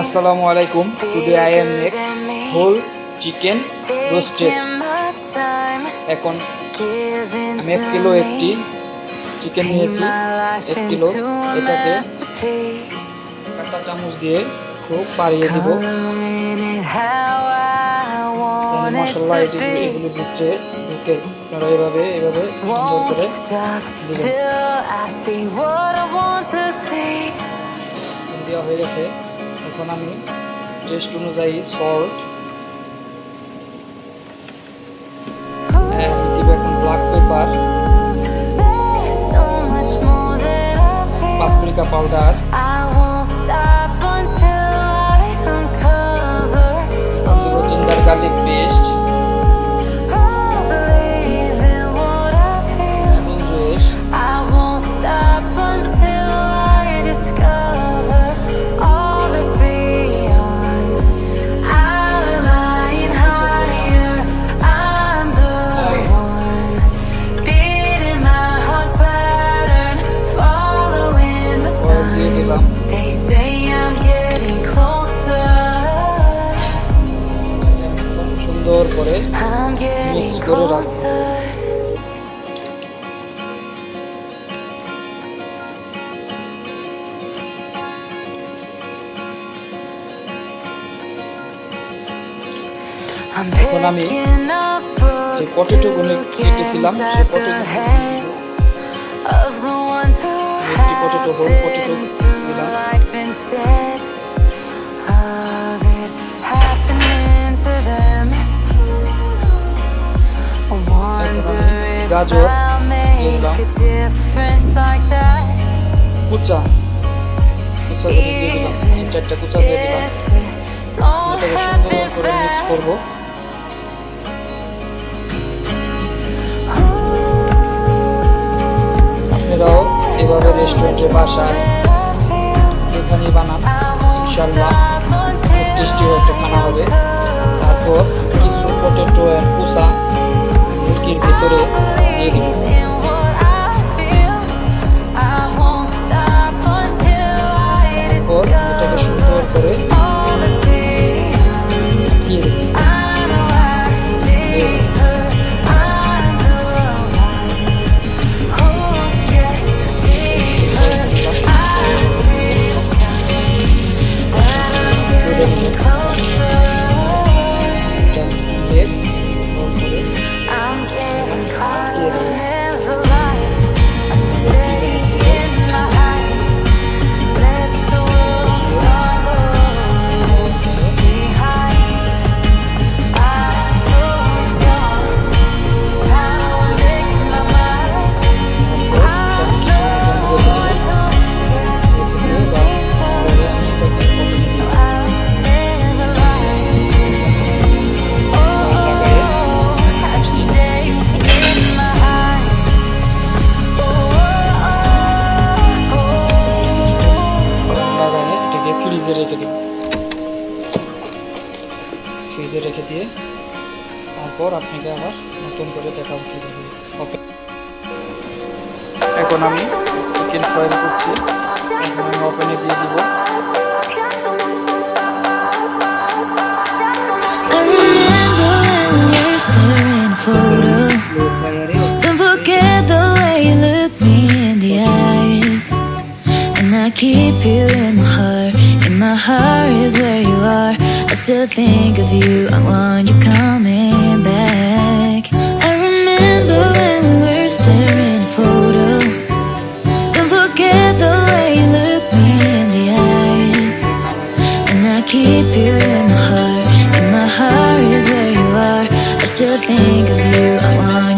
Assalamu alaikum. Today I am make whole chicken roasted. এখন আমি 1 kilo একটি chicken নিয়েছি 1 কিলো এটাকে কাঁটা চামচ দিয়ে খুব বাড়িয়ে দিব মশলা এগুলোর ভিতরে ঢুকে আপনারা এভাবে সুন্দর করে দেওয়া হয়ে গেছে। এখন আমি টেস্ট অনুযায়ী সল্ট দিব, এখন black pepper, paprika powder, ginger garlic paste, lemon juice, সুন্দর করে মিক্স করে রাখবো। এখন আমি যে পটেটোগুলো কেটেছিলাম সেই পটেটো হোল পটেটো দিলাম। গাজর দিলাম, কুচা দিয়ে দিলাম, 3-4টা কুচা দিয়ে দিলাম। এটাকে সুন্দর করে মিক্স করবো। আপনারাও এভাবে রেস্টুরেন্টে বাসায় যেখানেই বানান ইনশাআল্লাহ টেস্টি একটা খানা হবে। তারপর কিছু পটেটো এর কুচা মুরগির ভিতরে দিয়ে দিব। তারপর এটাকে সুন্দর করে ফ্রিজে রেখে দিয়ে তারপর আপনাকে আবার নতুন করে দেখা হচ্ছে। ওকে, এখন আমি চিকেন ফ্রাই করছি, এখন আমি ওভেনে দিয়ে দিব। I keep you in my heart is where you are. I still think of you, I want you coming back. I remember when we were staring at a photo. Don't forget the way you look me in the eyes. And I keep you in my heart is where you are. I still think of you, I want